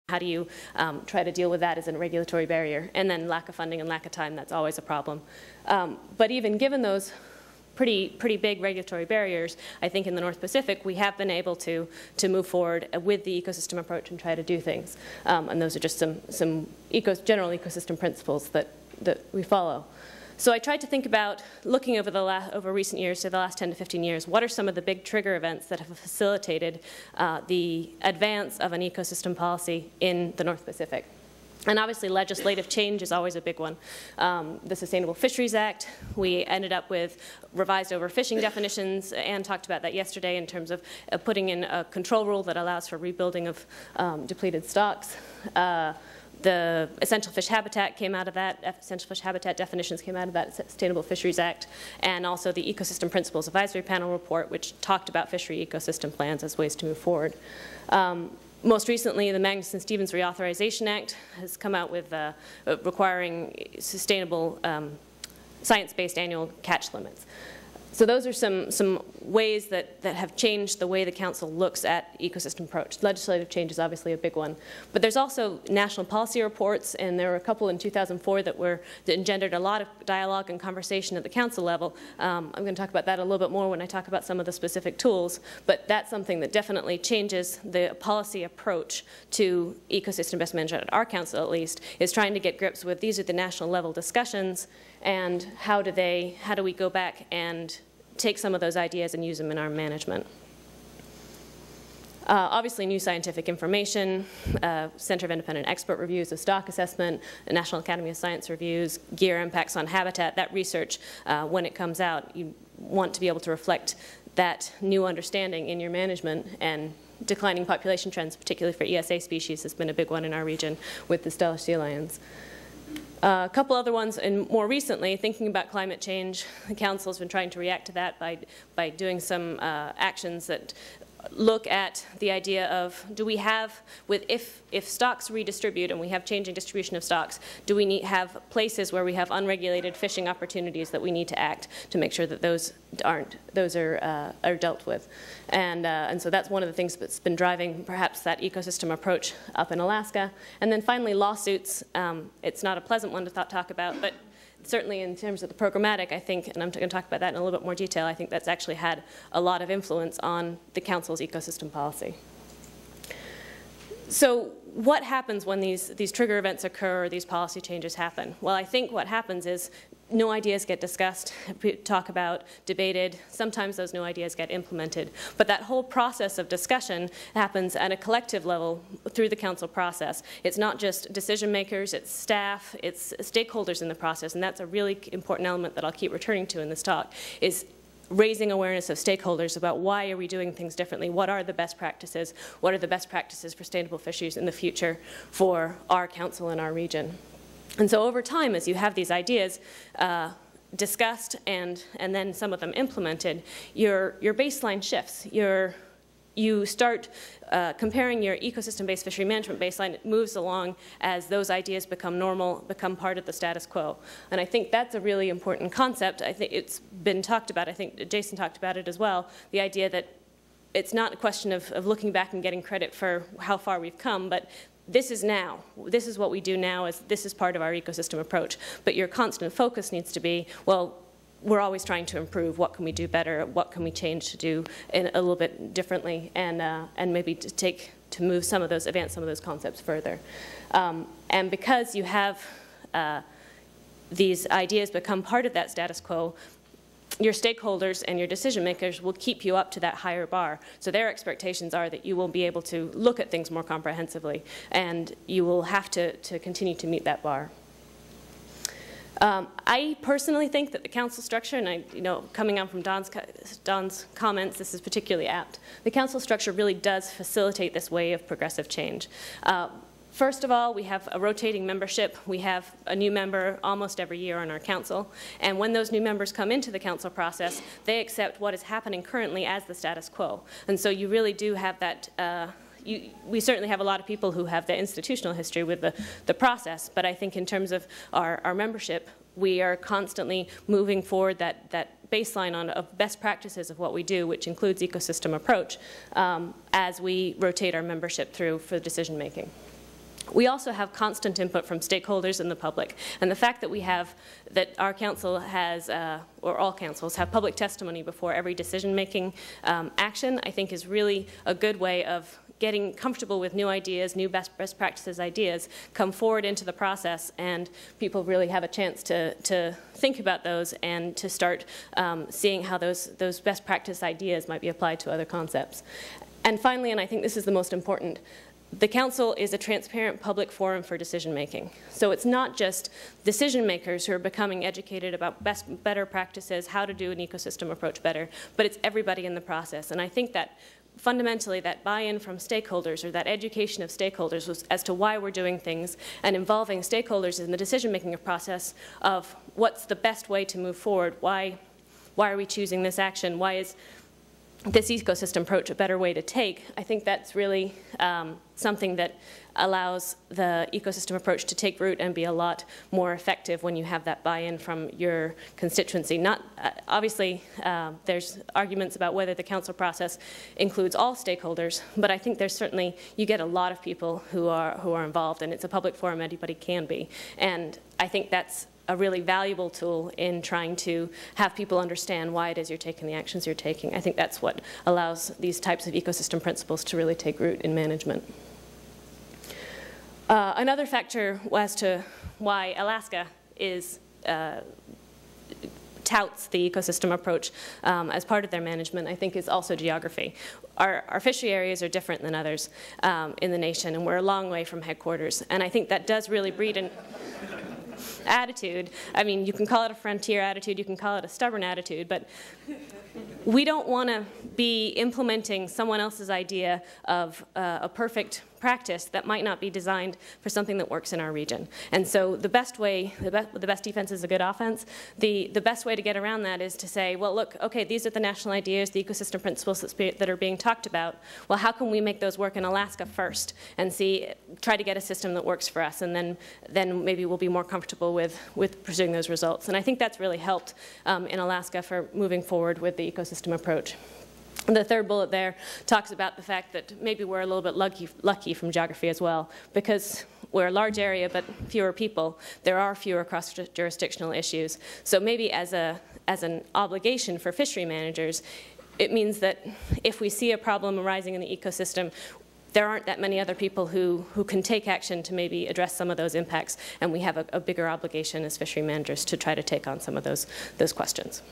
how do you try to deal with that as a regulatory barrier? And then lack of funding and lack of time, that's always a problem. But even given those pretty big regulatory barriers, I think in the North Pacific we have been able to move forward with the ecosystem approach and try to do things. And those are just some general ecosystem principles that we follow. So I tried to think about, looking over recent years, to the last 10 to 15 years, what are some of the big trigger events that have facilitated the advance of an ecosystem policy in the North Pacific? And obviously legislative change is always a big one. The Sustainable Fisheries Act, we ended up with revised overfishing definitions, and talked about that yesterday in terms of putting in a control rule that allows for rebuilding of depleted stocks. The essential fish habitat came out of that, essential fish habitat definitions came out of that Sustainable Fisheries Act, and also the Ecosystem Principles Advisory Panel report, which talked about fishery ecosystem plans as ways to move forward. Most recently, the Magnuson-Stevens Reauthorization Act has come out with requiring sustainable science-based annual catch limits. So those are some ways that have changed the way the Council looks at ecosystem approach. Legislative change is obviously a big one. But there's also national policy reports, and there were a couple in 2004 that engendered a lot of dialogue and conversation at the Council level. I'm going to talk about that a little bit more when I talk about some of the specific tools, but that's something that definitely changes the policy approach to ecosystem best management at our Council, at least, is trying to get grips with these are the national level discussions, and how do we go back and take some of those ideas and use them in our management. Obviously, new scientific information, Center of Independent Expert reviews of stock assessment, the National Academy of Science reviews, gear impacts on habitat, that research, when it comes out, you want to be able to reflect that new understanding in your management, and declining population trends, particularly for ESA species, has been a big one in our region with the Steller sea lions. A couple other ones, and more recently, thinking about climate change, the Council has been trying to react to that by doing some actions that look at the idea of, do we have, if stocks redistribute and we have changing distribution of stocks, do we have places where we have unregulated fishing opportunities that we need to act to make sure that those are dealt with. And so that's one of the things that's been driving perhaps that ecosystem approach up in Alaska. And then finally, lawsuits. It's not a pleasant one to talk about, but certainly in terms of the programmatic, I think, and I'm going to talk about that in a little bit more detail, I think that's actually had a lot of influence on the Council's ecosystem policy. So what happens when these trigger events occur or these policy changes happen? Well, I think what happens is new ideas get discussed, talked about, debated. Sometimes those new ideas get implemented. But that whole process of discussion happens at a collective level through the Council process. It's not just decision makers, it's staff, it's stakeholders in the process, and that's a really important element that I'll keep returning to in this talk, is raising awareness of stakeholders about why are we doing things differently, what are the best practices, what are the best practices for sustainable fisheries in the future for our Council and our region. And so over time, as you have these ideas discussed and then some of them implemented, your baseline shifts. You start comparing your ecosystem-based fishery management baseline. It moves along as those ideas become normal, become part of the status quo. And I think that's a really important concept. I think it's been talked about. I think Jason talked about it as well, the idea that it's not a question of looking back and getting credit for how far we've come, but this is now. This is what we do now. This is part of our ecosystem approach. But your constant focus needs to be, well, we're always trying to improve. What can we do better? What can we change to do a little bit differently, and maybe to move some of those, advance some of those concepts further. And because you have these ideas become part of that status quo, your stakeholders and your decision makers will keep you up to that higher bar. So their expectations are that you will be able to look at things more comprehensively, and you will have to continue to meet that bar. I personally think that the Council structure, and coming on from Don's comments, this is particularly apt. The Council structure really does facilitate this way of progressive change. First of all, we have a rotating membership. We have a new member almost every year on our Council. And when those new members come into the Council process, they accept what is happening currently as the status quo. And so you really do have that we certainly have a lot of people who have the institutional history with the process, but I think in terms of our membership, we are constantly moving forward that baseline of best practices of what we do, which includes ecosystem approach, as we rotate our membership through for decision making. We also have constant input from stakeholders and the public. And the fact that we have, that our council has, or all councils have public testimony before every decision-making action, I think is really a good way of getting comfortable with new ideas, new best practices ideas, come forward into the process, and people really have a chance to think about those and to start seeing how those best practice ideas might be applied to other concepts. And finally, and I think this is the most important, the Council is a transparent public forum for decision making. So it's not just decision makers who are becoming educated about better practices, how to do an ecosystem approach better, but it's everybody in the process. And I think that fundamentally that buy-in from stakeholders, or that education of stakeholders as to why we're doing things, and involving stakeholders in the decision-making process of what's the best way to move forward, why are we choosing this action, why is this ecosystem approach a better way to take, I think that's really something that allows the ecosystem approach to take root and be a lot more effective when you have that buy-in from your constituency. Not, obviously, there's arguments about whether the council process includes all stakeholders, but I think there's certainly, you get a lot of people who are involved, and it's a public forum, anybody can be. And I think that's a really valuable tool in trying to have people understand why it is you're taking the actions you're taking. I think that's what allows these types of ecosystem principles to really take root in management. Another factor as to why Alaska is touts the ecosystem approach as part of their management, I think, is also geography. Our fishery areas are different than others in the nation, and we're a long way from headquarters. And I think that does really breed an attitude. I mean, you can call it a frontier attitude, you can call it a stubborn attitude, but we don't want to be implementing someone else's idea of a perfect practice that might not be designed for something that works in our region. And so the best way, the best defense is a good offense. The best way to get around that is to say, well, look, okay, these are the national ideas, the ecosystem principles that are being talked about. Well, how can we make those work in Alaska first and try to get a system that works for us, and then maybe we'll be more comfortable with pursuing those results. And I think that's really helped in Alaska for moving forward with the ecosystem approach. The third bullet there talks about the fact that maybe we're a little bit lucky from geography as well, because we're a large area but fewer people. There are fewer cross-jurisdictional issues. So maybe as an obligation for fishery managers, it means that if we see a problem arising in the ecosystem, there aren't that many other people who can take action to maybe address some of those impacts, and we have a bigger obligation as fishery managers to try to take on some of those questions.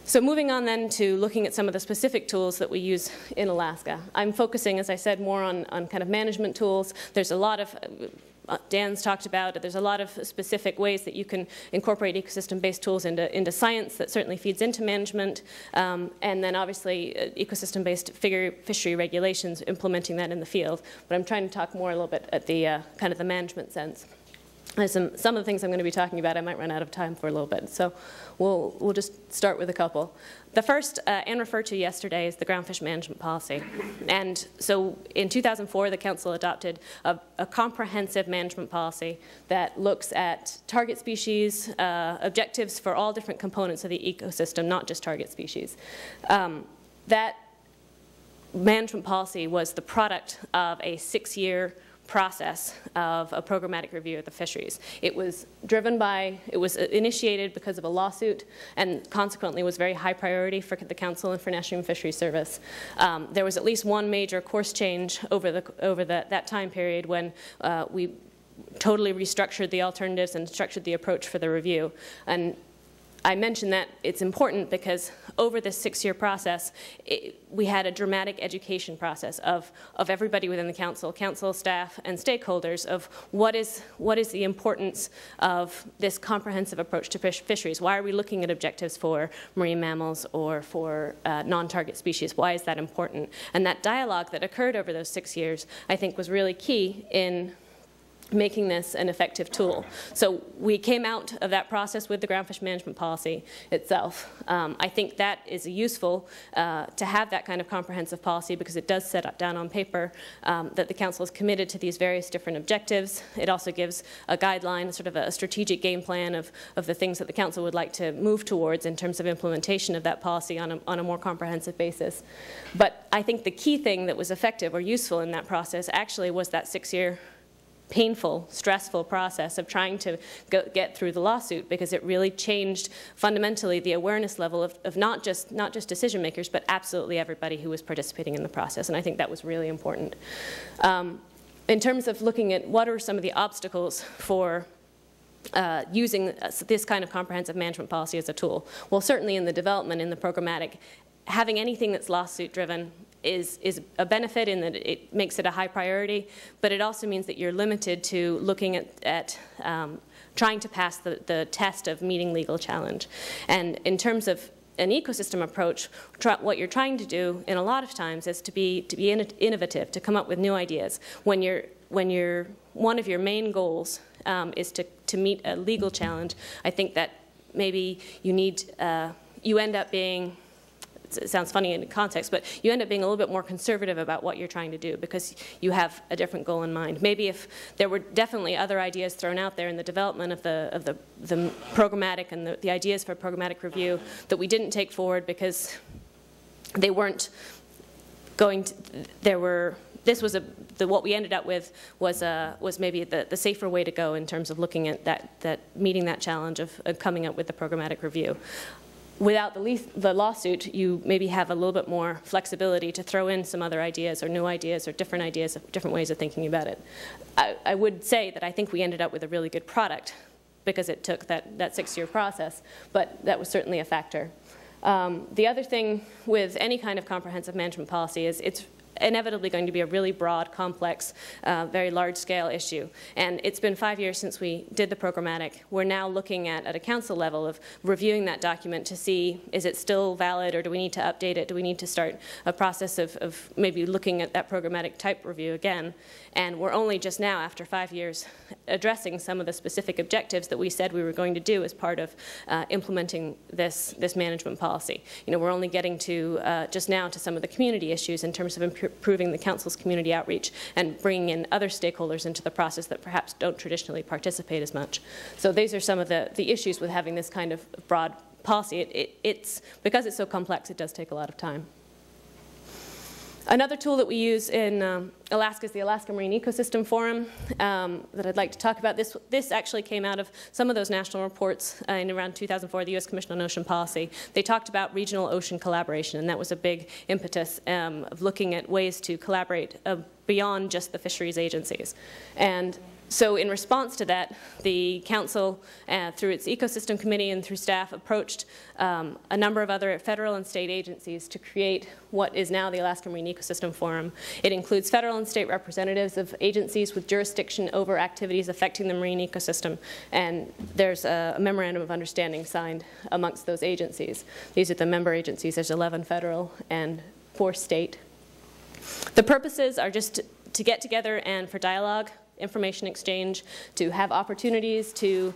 So moving on then to looking at some of the specific tools that we use in Alaska. I'm focusing, as I said, more on kind of management tools. There's a lot of, Dan's talked about, there's a lot of specific ways that you can incorporate ecosystem-based tools into science that certainly feeds into management. And then obviously ecosystem-based fishery regulations, implementing that in the field. But I'm trying to talk more a little bit at the kind of the management sense. Some of the things I'm going to be talking about I might run out of time for a little bit, so we'll just start with a couple. The first, Anne referred to yesterday, is the groundfish management policy. And so in 2004, the Council adopted a comprehensive management policy that looks at target species, objectives for all different components of the ecosystem, not just target species. That management policy was the product of a 6-year process of a programmatic review of the fisheries. It was initiated because of a lawsuit, and consequently was very high priority for the Council and for National Fisheries Service. There was at least one major course change over that time period when we totally restructured the alternatives and structured the approach for the review. And I mention that it's important because over this 6-year process, we had a dramatic education process of everybody within the council staff, and stakeholders of what is the importance of this comprehensive approach to fisheries. Why are we looking at objectives for marine mammals or for non-target species? Why is that important? And that dialogue that occurred over those 6 years, I think, was really key in making this an effective tool. So we came out of that process with the groundfish management policy itself. I think that is useful to have that kind of comprehensive policy, because it does set up down on paper that the Council is committed to these various different objectives. It also gives a guideline, sort of a strategic game plan of the things that the Council would like to move towards in terms of implementation of that policy on a more comprehensive basis. But I think the key thing that was effective or useful in that process actually was that 6-year painful, stressful process of trying to get through the lawsuit, because it really changed fundamentally the awareness level of not just decision makers, but absolutely everybody who was participating in the process. And I think that was really important. In terms of looking at what are some of the obstacles for using this kind of comprehensive management policy as a tool, well, certainly in the development, in the programmatic, having anything that's lawsuit driven is a benefit in that it makes it a high priority, but it also means that you're limited to looking at trying to pass the test of meeting legal challenge. And in terms of an ecosystem approach, what you're trying to do in a lot of times is to be innovative, to come up with new ideas. When one of your main goals is to meet a legal challenge, I think that maybe you end up being, it sounds funny in context, but you end up being a little bit more conservative about what you're trying to do because you have a different goal in mind. Maybe if there were definitely other ideas thrown out there in the development of the programmatic and the ideas for programmatic review that we didn't take forward because they weren't going to, what we ended up with was maybe the safer way to go in terms of looking at that meeting that challenge of coming up with the programmatic review. Without the lawsuit, you maybe have a little bit more flexibility to throw in some other ideas or new ideas or different ways of thinking about it. I would say that I think we ended up with a really good product because it took that 6-year process, but that was certainly a factor. The other thing with any kind of comprehensive management policy is it's inevitably going to be a really broad, complex, very large-scale issue. And it's been 5 years since we did the programmatic. We're now looking at a council level of reviewing that document to see, is it still valid, or do we need to update it? Do we need to start a process of maybe looking at that programmatic type review again? And we're only just now, after 5 years, addressing some of the specific objectives that we said we were going to do as part of implementing this management policy. You know, we're only getting to just now to some of the community issues in terms of improving the Council's community outreach and bringing in other stakeholders into the process that perhaps don't traditionally participate as much. So these are some of the issues with having this kind of broad policy. It's because it's so complex, it does take a lot of time. Another tool that we use in Alaska is the Alaska Marine Ecosystem Forum that I'd like to talk about. This actually came out of some of those national reports in around 2004, the U.S. Commission on Ocean Policy. They talked about regional ocean collaboration, and that was a big impetus of looking at ways to collaborate beyond just the fisheries agencies. And so in response to that, the Council, through its Ecosystem Committee and through staff, approached a number of other federal and state agencies to create what is now the Alaska Marine Ecosystem Forum. It includes federal and state representatives of agencies with jurisdiction over activities affecting the marine ecosystem, and there's a memorandum of understanding signed amongst those agencies. These are the member agencies. There's 11 federal and 4 state. The purposes are just to get together and for dialogue, information exchange, to have opportunities to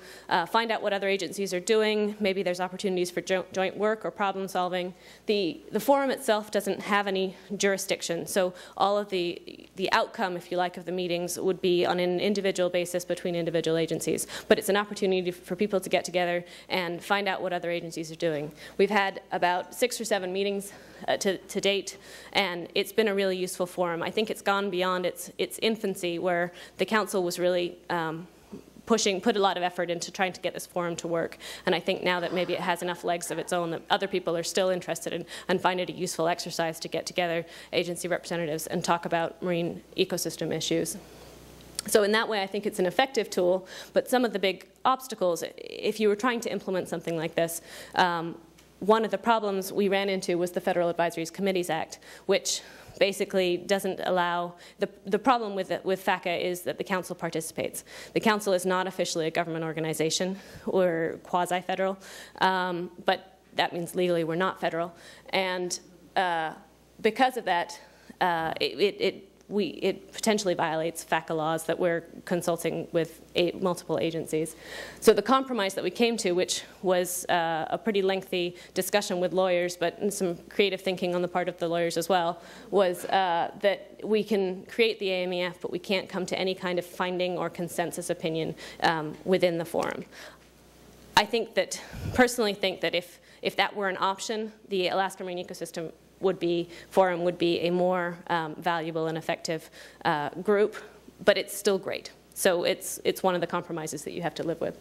find out what other agencies are doing. Maybe there's opportunities for joint work or problem solving. The forum itself doesn't have any jurisdiction, so all of the outcome, if you like, of the meetings would be on an individual basis between individual agencies. But it's an opportunity for people to get together and find out what other agencies are doing. We've had about 6 or 7 meetings to date, and it's been a really useful forum. I think it's gone beyond its infancy, where the Council was really put a lot of effort into trying to get this forum to work. And I think now that maybe it has enough legs of its own that other people are still interested in and find it a useful exercise to get together agency representatives and talk about marine ecosystem issues. So in that way, I think it's an effective tool, but some of the big obstacles, if you were trying to implement something like this, one of the problems we ran into was the Federal Advisories Committees Act, which basically doesn't allow, the problem with FACA is that the Council participates. The Council is not officially a government organization or quasi-federal, but that means legally we're not federal. And because of that, it it potentially violates FACA laws that we're consulting with multiple agencies. So the compromise that we came to, which was a pretty lengthy discussion with lawyers, but some creative thinking on the part of the lawyers as well, was that we can create the AMEF, but we can't come to any kind of finding or consensus opinion within the forum. I personally think that if that were an option, the Alaska Marine Ecosystem Forum would be a more valuable and effective group, but it's still great. So it's one of the compromises that you have to live with.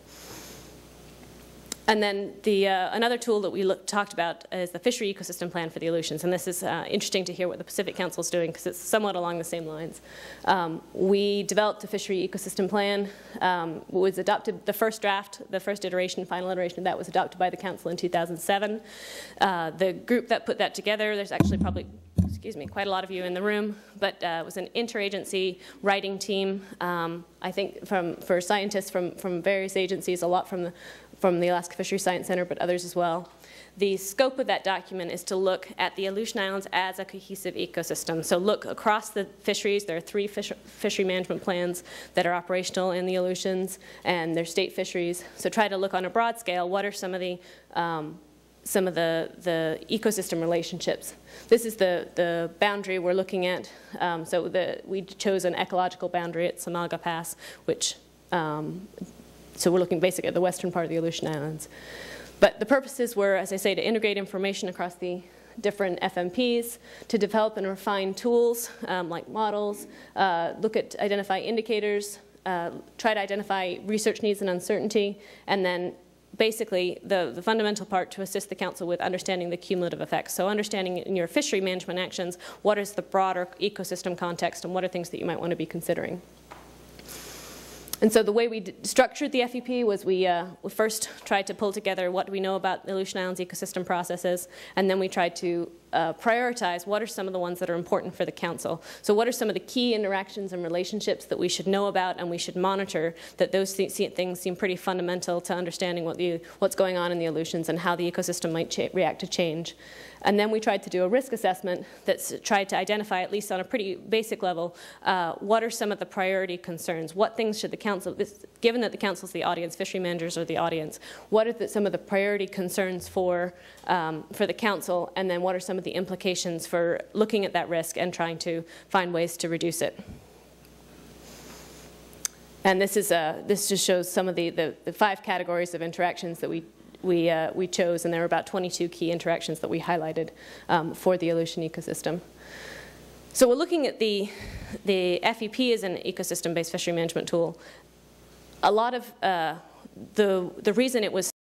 And then another tool that we talked about is the Fishery Ecosystem Plan for the Aleutians. And this is interesting to hear what the Pacific Council is doing because it's somewhat along the same lines. We developed the Fishery Ecosystem Plan. Was adopted, the first draft, the first iteration, final iteration of that was adopted by the Council in 2007. The group that put that together, there's actually probably, excuse me, quite a lot of you in the room, but it was an interagency writing team. I think for scientists from various agencies, a lot from the Alaska Fisheries Science Center, but others as well. The scope of that document is to look at the Aleutian Islands as a cohesive ecosystem. So look across the fisheries. There are 3 fishery management plans that are operational in the Aleutians, and they're state fisheries. So try to look on a broad scale, what are some of the ecosystem relationships. This is the boundary we're looking at. We chose an ecological boundary at Samaga Pass, which so we're looking basically at the western part of the Aleutian Islands. But the purposes were, as I say, to integrate information across the different FMPs, to develop and refine tools like models, identify indicators, try to identify research needs and uncertainty, and then basically the fundamental part to assist the Council with understanding the cumulative effects. So understanding in your fishery management actions, what is the broader ecosystem context and what are things that you might want to be considering. And so the way we structured the FEP was we first tried to pull together what do we know about the Aleutian Islands ecosystem processes, and then we tried to prioritize what are some of the ones that are important for the Council. So what are some of the key interactions and relationships that we should know about and we should monitor, that those things seem pretty fundamental to understanding what's going on in the Aleutians and how the ecosystem might react to change. And then we tried to do a risk assessment that's tried to identify, at least on a pretty basic level, what are some of the priority concerns? What things should the Council, given that the Council is the audience, fishery managers are the audience, what are some of the priority concerns for the Council, and then what are some of the implications for looking at that risk and trying to find ways to reduce it? And this just shows some of the 5 categories of interactions that we chose, and there were about 22 key interactions that we highlighted for the Aleutian ecosystem. So we're looking at the FEP as an ecosystem-based fishery management tool. A lot of the reason it was